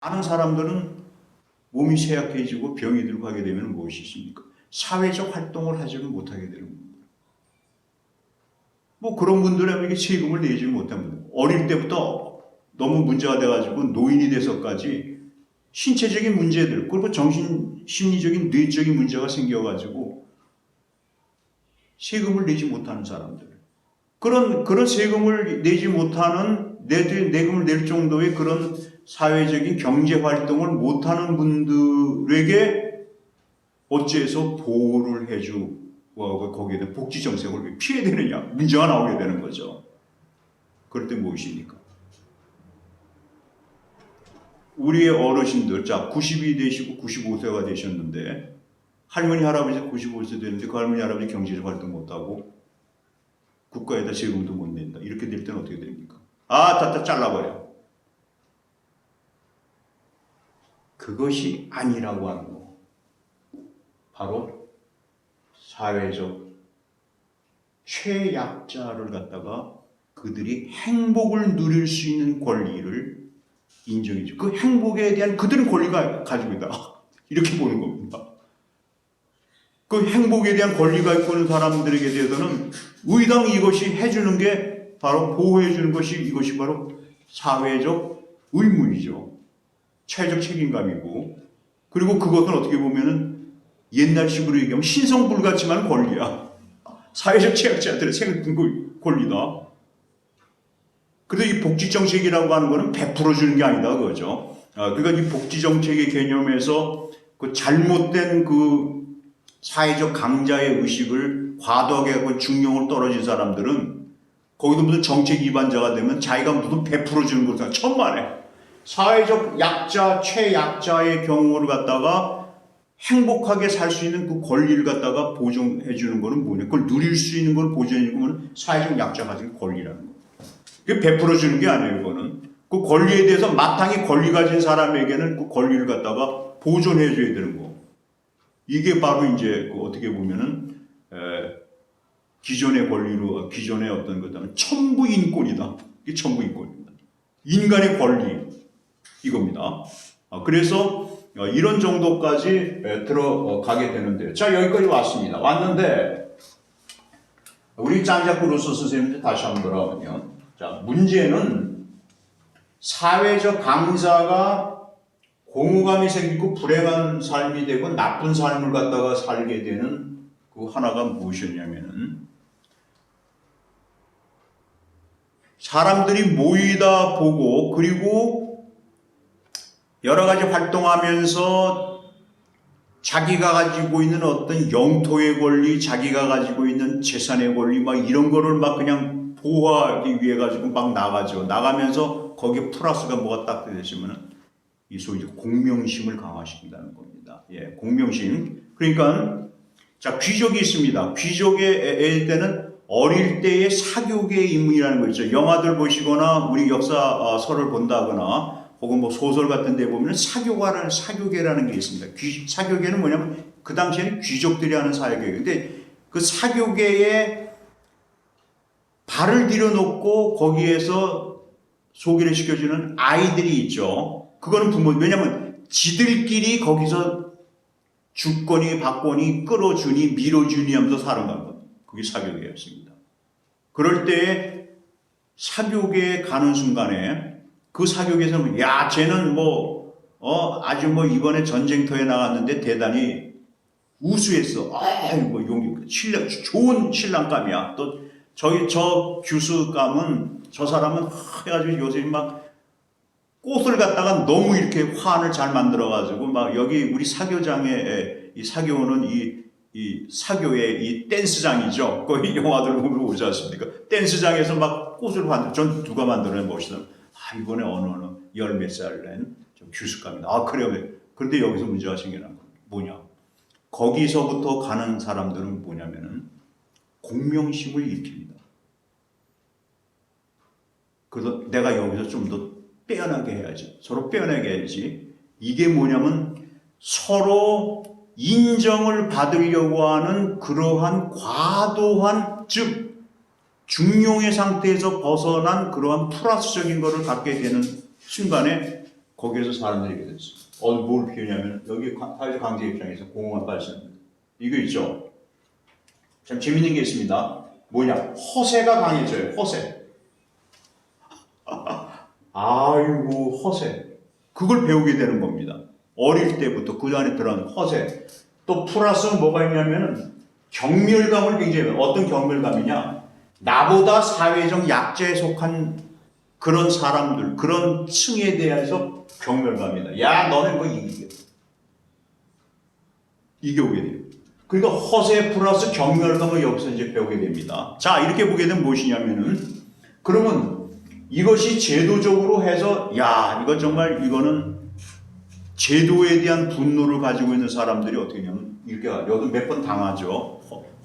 많은 사람들은 몸이 쇠약해지고 병이 들고 하게 되면 무엇이 있습니까? 사회적 활동을 하지를 못하게 되는 겁니다. 뭐 그런 분들은 세금을 내지 못한 분들, 어릴 때부터 너무 문제가 돼가지고 노인이 돼서까지 신체적인 문제들, 그리고 정신, 심리적인, 뇌적인 문제가 생겨가지고 세금을 내지 못하는 사람들. 그런 세금을 내지 못하는, 내금을 낼 정도의 그런 사회적인 경제 활동을 못하는 분들에게 어째서 보호를 해주고 거기에 대한 복지 정책을 피해야 되느냐, 문제가 나오게 되는 거죠. 그럴 때 무엇입니까? 우리의 어르신들, 자, 90이 되시고 95세가 되셨는데, 할머니, 할아버지 95세 되는데 그 할머니, 할아버지 경제적 활동 못하고 국가에다 세금도 못 낸다. 이렇게 될 때는 어떻게 됩니까? 다 잘라버려. 그것이 아니라고 하는 거. 바로 사회적 최약자를 갖다가 그들이 행복을 누릴 수 있는 권리를 인정해줘. 그 행복에 대한 그들은 권리가 가지고 있다. 이렇게 보는 겁니다. 그 행복에 대한 권리가 있고 있는 사람들에게 대해서는 의당 이것이 해주는 게 바로 보호해주는 것이 이것이 바로 사회적 의무이죠. 사회적 책임감이고, 그리고 그것은 어떻게 보면은 옛날식으로 얘기하면 신성불같지만 권리야. 사회적 취약자들의 생존 권리다. 그래서 이 복지정책이라고 하는 거는 베풀어주는 게 아니다, 그거죠. 그러니까 이 복지정책의 개념에서 그 잘못된 그 사회적 강자의 의식을 과도하게 하고 중용을 떨어진 사람들은 거기도 무슨 정책 위반자가 되면 자기가 무슨 베풀어주는 것을 천만에 사회적 약자, 최약자의 경우를 갖다가 행복하게 살 수 있는 그 권리를 갖다가 보존해 주는 거는 뭐냐? 그걸 누릴 수 있는 걸 보존해 주는 거는 사회적 약자가 가진 권리라는 거예요. 그게 베풀어 주는 게 아니에요, 이거는. 그 권리에 대해서 마땅히 권리 가진 사람에게는 그 권리를 갖다가 보존해 줘야 되는 거. 이게 바로 이제 그 어떻게 보면은 기존의 권리로, 기존의 어떤 것들은 천부인권이다. 이게 천부인권입니다. 인간의 권리 이겁니다. 그래서 이런 정도까지 들어가게 되는데요. 자, 여기까지 왔습니다. 왔는데 우리 짱자꾸 루소 선생님 다시 한번 돌아오면, 자, 문제는 사회적 강자가 공허감이 생기고 불행한 삶이 되고 나쁜 삶을 갖다가 살게 되는 그 하나가 무엇이었냐면은, 사람들이 모이다 보고 그리고 여러 가지 활동하면서 자기가 가지고 있는 어떤 영토의 권리, 자기가 가지고 있는 재산의 권리, 막 이런 거를 막 그냥 보호하기 위해 가지고 막 나가죠. 나가면서 거기에 플러스가 뭐가 딱 되시면은 이 소위 공명심을 강화시킨다는 겁니다. 예, 공명심. 그러니까 자, 귀족이 있습니다. 귀족의 때는 어릴 때의 사교계의 인문이라는 거 있죠. 영화들 보시거나 우리 역사서를 본다거나 혹은 뭐 소설 같은 데 보면 사교계라는 게 있습니다. 사교계는 뭐냐면 그 당시에는 귀족들이 하는 사교계. 근데 그 사교계에 발을 들여놓고 거기에서 소개를 시켜주는 아이들이 있죠. 그거는 부모, 왜냐면 지들끼리 거기서 주거니 받거니 끌어주니 밀어주니 하면서 사는 겁니다. 그게 사교계였습니다. 그럴 때 사교계에 가는 순간에 그 사교계에서는 야, 쟤는 아주 이번에 전쟁터에 나갔는데 대단히 우수했어. 용기, 좋은 신랑감이야. 또 저 교수감은 저 사람은 해가지고 요새 막 꽃을 갖다가 너무 이렇게 화환을 잘 만들어가지고 막 여기 우리 사교장에 이 사교는 이 사교의 이 댄스장이죠. 거기 영화들 보면 오지 않습니까? 댄스장에서 막 꽃을 전 누가 만들어낸 멋이다. 이번에 어느 열 몇 살 된 좀 교수감이다. 그래요. 그런데 여기서 문제가 생겨난 거 뭐냐? 거기서부터 가는 사람들은 뭐냐면은 공명심을 일으킵니다. 그래서 내가 여기서 좀 더 빼어나게 해야지. 서로 빼어나게 해야지. 이게 뭐냐면 서로 인정을 받으려고 하는 그러한 과도한, 즉 중용의 상태에서 벗어난 그러한 플러스적인 것을 갖게 되는 순간에 거기에서 사람들이 이렇게 됐어. 뭘 피우냐면 여기 사회적 강제 입장에서 공허한 발생. 이거 있죠. 참 재밌는 게 있습니다. 뭐냐? 허세가 강해져요. 허세. 아이고 허세. 그걸 배우게 되는 겁니다. 어릴 때부터 그 안에 들어간 허세. 또 플러스 뭐가 있냐면은 경멸감을 굉장히 어떤 경멸감이냐? 나보다 사회적 약자에 속한 그런 사람들, 그런 층에 대해서 경멸감이다. 야, 너네 뭐 이게 오게 돼요. 그러니까 허세 플러스 경멸감을 여기서 이제 배우게 됩니다. 자, 이렇게 보게 되면 무엇이냐면은, 그러면 이것이 제도적으로 해서, 야, 이거 정말 이거는 제도에 대한 분노를 가지고 있는 사람들이 어떻게 하냐면, 이렇게 여기 몇 번 당하죠.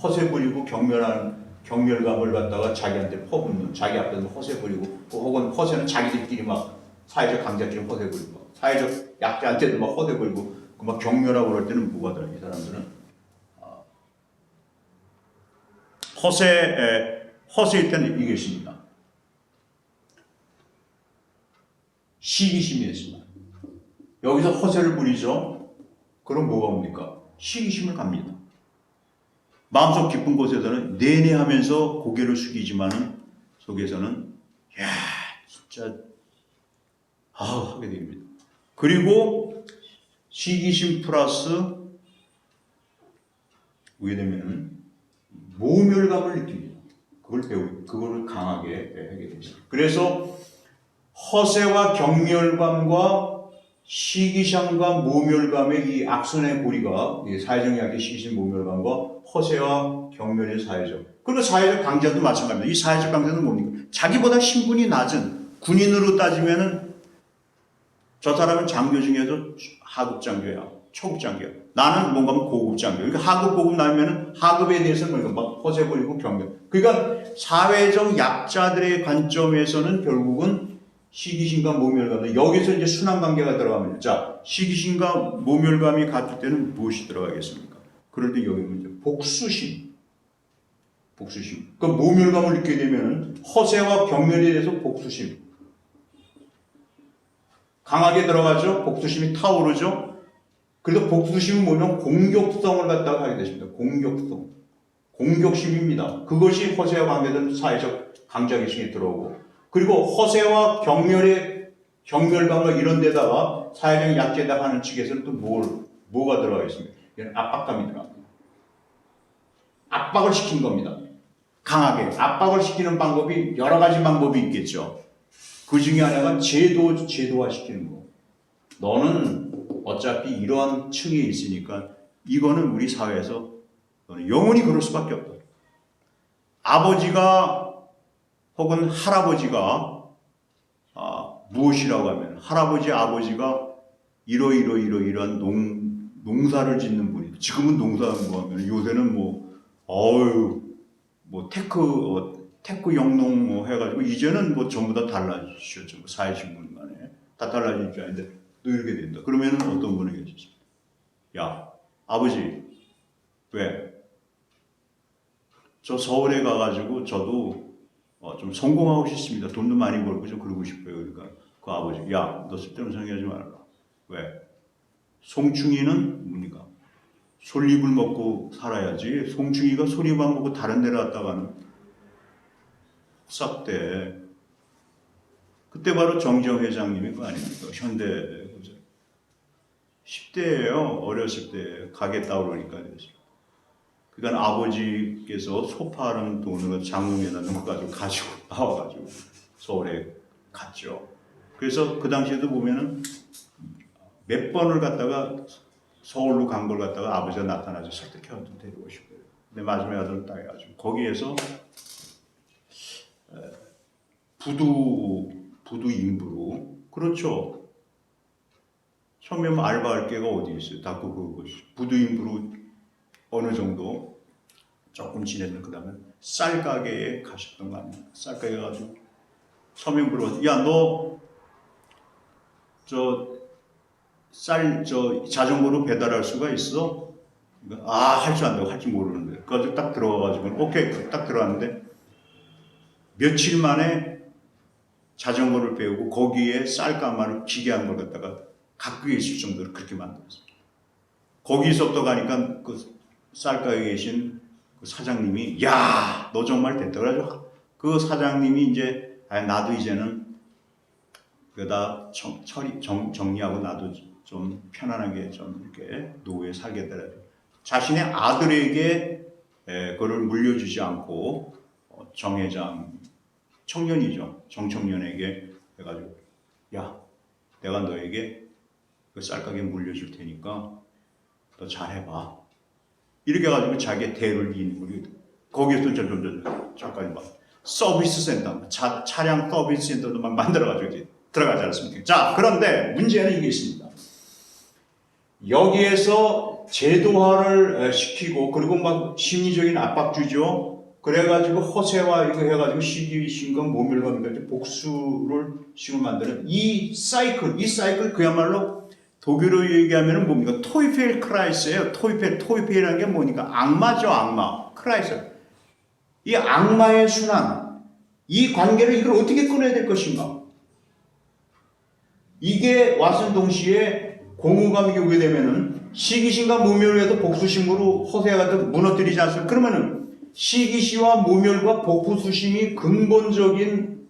허세 부리고 경멸감을 갖다가 자기한테 퍼붓는, 자기 앞에서 허세 부리고, 혹은 허세는 자기들끼리 막 사회적 강자끼리 허세 부리고, 사회적 약자한테도 막 허세 부리고, 막 경멸하고 그럴 때는 뭐가 들어요? 이 사람들은 허세일 때는 이게 있습니다. 시기심이 있습니다. 여기서 허세를 부리죠. 그럼 뭐가 옵니까? 시기심을 갑니다. 마음속 깊은 곳에서는 내내 하면서 고개를 숙이지만은 속에서는 야 진짜 하게 됩니다. 그리고 시기심 플러스 오게 되면은 모멸감을 느낍니다. 그걸 강하게 하게 됩니다. 그래서 허세와 경멸감과 시기심과 모멸감의 이 악순의 고리가 사회적 약의 시기심 모멸감과 허세와 경멸의 사회적. 그리고 사회적 강자도 마찬가지입니다. 이 사회적 강자는 뭡니까? 자기보다 신분이 낮은 군인으로 따지면은 저 사람은 장교 중에도 하급 장교야, 초급 장교야. 나는 뭔가 고급 장교. 그러니까 하급 고급 나면은 하급에 대해서는 뭔가 막 허세 부리고 경멸. 그러니까 사회적 약자들의 관점에서는 결국은 시기심과 모멸감. 여기서 이제 순환 관계가 들어가면 자 시기심과 모멸감이 같을 때는 무엇이 들어가겠습니까? 그럴 때 여기는 이제 복수심. 그 모멸감을 느끼게 되면 허세와 경멸에 대해서 복수심. 강하게 들어가죠. 복수심이 타오르죠. 그래서 복수심은 뭐냐면 공격성을 갖다가 하게 되십니다. 공격심입니다. 그것이 허세와 관계된 사회적 강자의식이 들어오고 그리고 허세와 경멸감과 이런 데다가 사회적 약자다 하는 측에서는 또 뭐가 들어가 있습니까? 이건 압박감이 들어갑니다. 압박을 시킨 겁니다. 강하게 압박을 시키는 방법이 여러 가지 방법이 있겠죠. 그 중에 하나가 제도화 시키는 거. 너는 어차피 이러한 층에 있으니까 이거는 우리 사회에서 너는 영원히 그럴 수밖에 없다. 아버지가 혹은 할아버지가 무엇이라고 하면 할아버지 아버지가 이러한 농사를 짓는 분이 지금은 농사는 뭐 하면 요새는 테크 영농 뭐 해가지고 이제는 뭐 전부 다 달라지셨죠. 뭐 40분 만에 다 달라질 줄 아는데 또 이렇게 된다. 그러면은 어떤 분이 계시죠? 야 아버지 왜? 저 서울에 가가지고 저도 좀 성공하고 싶습니다. 돈도 많이 벌고 좀 그러고 싶어요. 그러니까 그 아버지 야 너 쓸데없는 생각하지 말라. 왜? 송충이는 뭡니까? 솔잎을 먹고 살아야지. 송충이가 솔잎만 먹고 다른 데로 갔다가는 싹대. 그때 바로 정지영 회장님이 그 아닙니까? 현대 10대예요. 어렸을 때 가게 따오르니까. 그러니까 아버지께서 소파라는 돈을 장롱에다 넣어가지고 가지고 나와가지고 서울에 갔죠. 그래서 그 당시에도 보면은 몇 번을 갔다가 서울로 간 걸 갖다가 아버지가 나타나서 설득해서 데리고 싶어요. 근데 마지막에 아들을 딱 해가지고 거기에서 부두 인부로 그렇죠. 처음에 알바할 게가 어디 있어요. 다 그것이 부두 인부로 어느 정도 조금 지냈는 그 다음에 쌀 가게에 가셨던 거 아닙니까? 쌀 가게 가지고 처음에 물어봤어요. 야 너 쌀 자전거로 배달할 수가 있어? 할 줄 안다고 할 줄 모르는데 그래서 딱 들어가가지고 오케이 딱 들어갔는데 며칠 만에 자전거를 배우고 거기에 쌀가마를 기괴한 걸 갖다가 갖고 계실 정도로 그렇게 만들었습니다. 거기서부터 가니까 그 쌀가에 계신 그 사장님이 야, 너 정말 됐다. 그래가지고 그 사장님이 이제 나도 이제는 그다 정리하고 나도 좀 편안하게 좀 이렇게 노후에 살겠다. 자신의 아들에게 그걸 물려주지 않고 정회장 청년이죠. 정청년에게 해가지고 야, 내가 너에게 그 쌀가게 물려줄 테니까 너 잘해봐. 이렇게 해가지고 자기의 대를 이는 거기에서 잠깐 막 서비스 센터, 차량 서비스 센터도 막 만들어가지고 들어가지 않습니까? 자, 그런데 문제는 이게 있습니다. 여기에서 제도화를 시키고 그리고 막 심리적인 압박 주죠. 그래가지고 허세와 이거 해가지고 시기심과 모멸감까지 복수를 식을 만드는 이 사이클 그야말로 독일어 얘기하면 뭡니까? 토이펠 크라이스예요. 토이펠이라는 게 뭐니까 악마죠, 악마. 크라이스. 이 악마의 순환, 이 관계를 이걸 어떻게 끊어야 될 것인가? 이게 왔은 동시에 공허감이 오게 되면은 시기심과 모멸에도 복수심으로 허세가 무너뜨리지 않습니까? 그러면은 시기시와 모멸과 복수심이 근본적인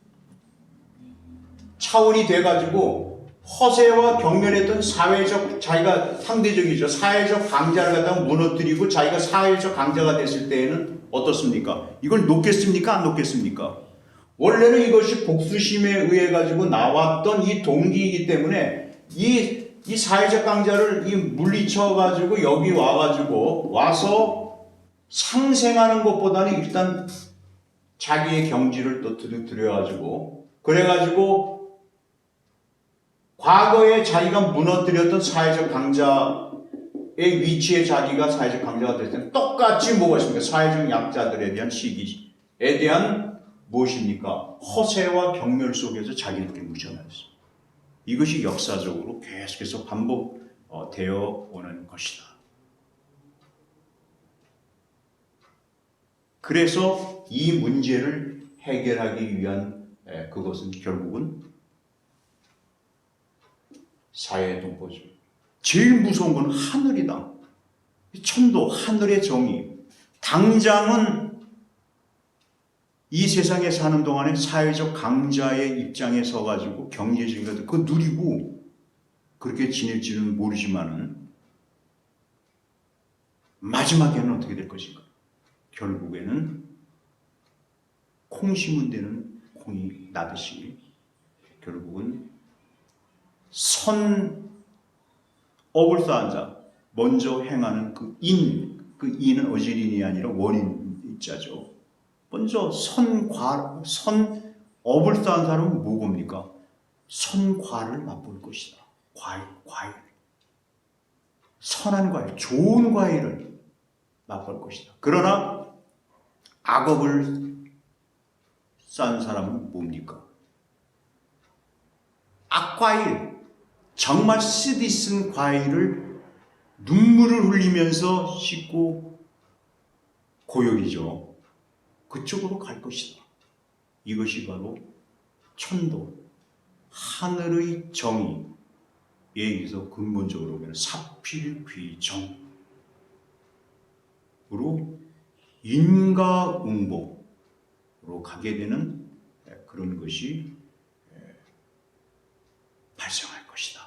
차원이 돼가지고 허세와 경멸했던 사회적, 자기가 상대적이죠. 사회적 강자를 갖다가 무너뜨리고 자기가 사회적 강자가 됐을 때에는 어떻습니까? 이걸 놓겠습니까? 안 놓겠습니까? 원래는 이것이 복수심에 의해 가지고 나왔던 이 동기이기 때문에 이 사회적 강자를 물리쳐 가지고 여기 와서 상생하는 것보다는 일단 자기의 경지를 또 들여가지고 그래가지고 과거에 자기가 무너뜨렸던 사회적 강자의 위치에 자기가 사회적 강자가 됐을 때는 똑같이 뭐가 있습니까? 사회적 약자들에 대한 시기에 대한 무엇입니까? 허세와 경멸 속에서 자기를 이렇게 묻혀놨습니다. 이것이 역사적으로 계속해서 반복되어 오는 것이다. 그래서 이 문제를 해결하기 위한 그것은 결국은 사회의 동포죠. 제일 무서운 건 하늘이다. 천도, 하늘의 정의. 당장은 이 세상에 사는 동안에 사회적 강자의 입장에 서가지고 경제적인 것들 그거 누리고 그렇게 지낼지는 모르지만은 마지막에는 어떻게 될 것인가? 결국에는 콩 심은 데는 콩이 나듯이 결국은 업을 쌓은 자, 먼저 행하는 그 인은 어지린이 아니라 원인자죠. 먼저 업을 쌓은 사람은 뭐겁니까? 선과를 맛볼 것이다. 과일. 선한 과일, 좋은 과일을 맛볼 것이다. 그러나 악업을 쌓은 사람은 뭡니까? 악과일, 정말 쓰디 쓴 과일을 눈물을 흘리면서 씻고 고역이죠. 그쪽으로 갈 것이다. 이것이 바로 천도, 하늘의 정의에 의해서 근본적으로 보면 사필귀정으로 인과응보로 가게 되는 그런 것이 발생할 것이다.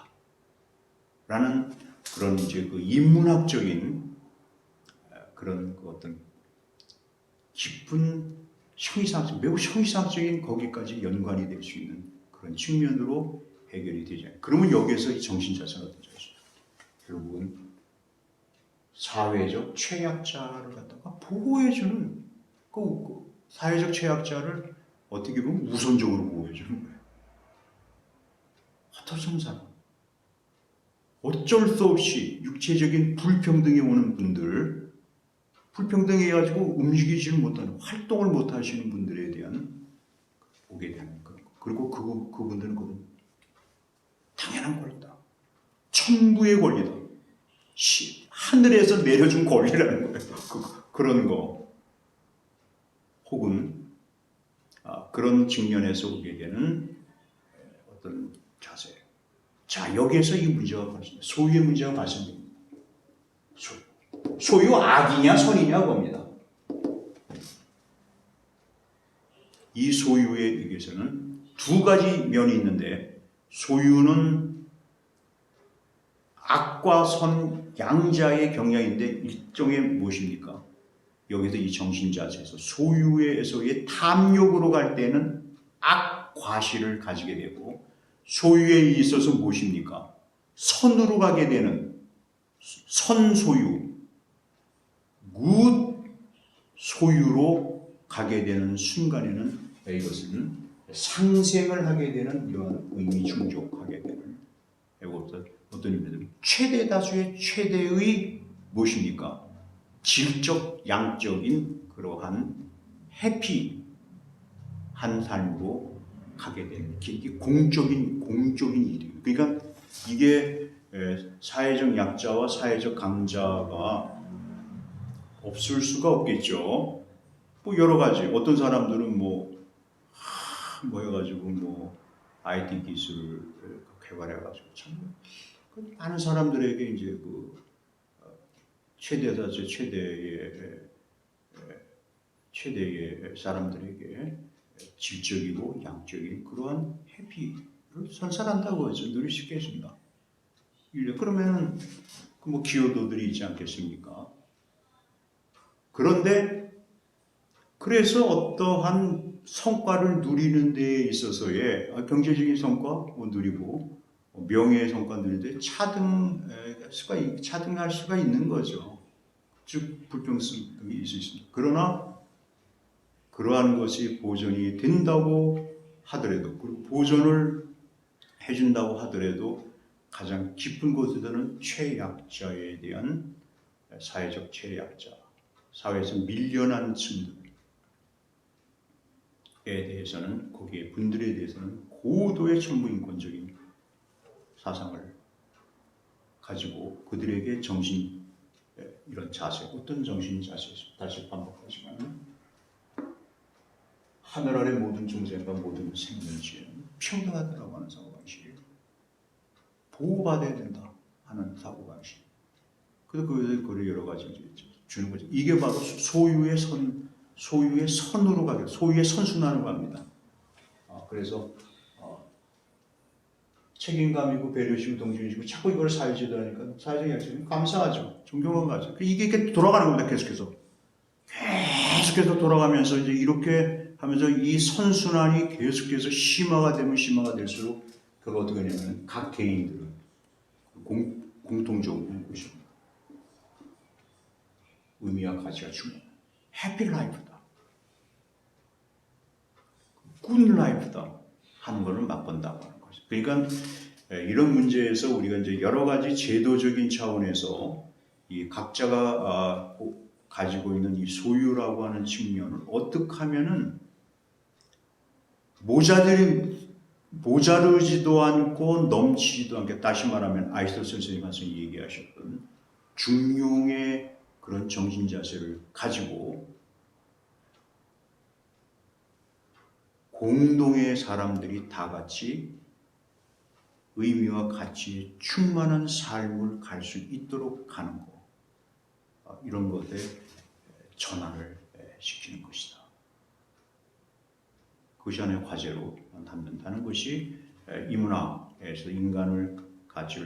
라는 그런 이제 그 인문학적인 그런 그 어떤 깊은 매우 형이상적인 거기까지 연관이 될 수 있는 그런 측면으로 해결이 되지 않아요. 그러면 여기에서 이 정신자세는 어떤 자세죠? 결국은 사회적 최약자를 갖다가 보호해주는 그 사회적 최약자를 어떻게 보면 우선적으로 보호해주는 거예요. 어떤 사람, 어쩔 수 없이 육체적인 불평등에 오는 분들, 불평등해 가지고 움직이지를 못하는, 활동을 못하시는 분들에 대한 보게 되는 것. 그리고 그분들은 그건 당연한 권리다. 천부의 권리다. 하늘에서 내려준 권리라는 거예요. 그런 거. 혹은 그런 측면에서 보게 되는 어떤 자세. 자, 여기에서 이 문제가 발생됩니다. 소유의 문제가 발생됩니다. 소유 악이냐 선이냐 겁니다. 이 소유에 의해서는 두 가지 면이 있는데, 소유는 악과 선 양자의 경향인데 일종의 무엇입니까? 여기서 이 정신자세에서 소유에서의 탐욕으로 갈 때는 악과실을 가지게 되고, 소유에 있어서 무엇입니까? 선으로 가게 되는 선소유, 굿 소유로 가게 되는 순간에는 이것은 상생을 하게 되는 이러한 의미 충족하게 되는, 어떤 의미든 최대 다수의 최대의 무엇입니까? 질적 양적인 그러한 해피한 삶으로 가게 되는, 이게 공적인 일이에요. 그러니까 이게 사회적 약자와 사회적 강자가 없을 수가 없겠죠. 뭐 여러 가지, 어떤 사람들은 모여가지고 IT 기술을 개발해가지고 참 많은 사람들에게 이제 최대의 사람들에게 질적이고 양적인 그러한 해피를 선사한다고 해서 누릴 수 있겠습니다. 그러면 기여도들이 있지 않겠습니까? 그런데 그래서 어떠한 성과를 누리는 데 있어서의 경제적인 성과 누리고 명예의 성과 누리는데 차등할 수가 있는 거죠. 즉 불평등이 있을 수 있습니다. 그러나 그러한 것이 보존이 된다고 하더라도, 그리고 보존을 해준다고 하더라도 가장 깊은 곳에서는 최약자에 대한 사회적 최약자, 사회에서 밀려난 층들에 대해서는, 거기에 분들에 대해서는 고도의 천부인권적인 사상을 가지고 그들에게 이런 자세, 어떤 정신 자세에서 다시 반복하지만, 하늘 아래 모든 존재과 모든 생명체는 평등하다고 하는 사고방식, 보호받아야 된다 하는 사고방식. 그래서 그걸 여러 가지 주는 거죠. 이게 바로 소유의 선으로 가게, 소유의 선순환으로 갑니다. 그래서 책임감이고 배려심이고 동정심이고 자꾸 이걸 사회제도 하니까 사회적 약속이 감사하죠. 존경하고 가죠. 이게 돌아가는 겁니다. 계속해서 돌아가면서 이제 이렇게 하면서 이 선순환이 계속해서 심화가 되면 심화가 될수록 그걸 어떻게 하냐면 각 개인들은 공통적으로 하는 것입니다. 의미와 가치가 충분한 해피 라이프다, 굿 라이프다 하는 것을 맛본다고 하는 거죠. 그러니까 이런 문제에서 우리가 이제 여러 가지 제도적인 차원에서 이 각자가 가지고 있는 이 소유라고 하는 측면을 어떻게 하면은 모자르지도 않고 넘치지도 않게, 다시 말하면 아이스토텔 선생님께서 얘기하셨던 중용의 그런 정신 자세를 가지고 공동의 사람들이 다 같이 의미와 가치에 충만한 삶을 갈 수 있도록 하는 것, 이런 것에 전환을 시키는 것이다. 그것이 하나의 과제로 남는다는 것이 이 문화에서 인간을 가치를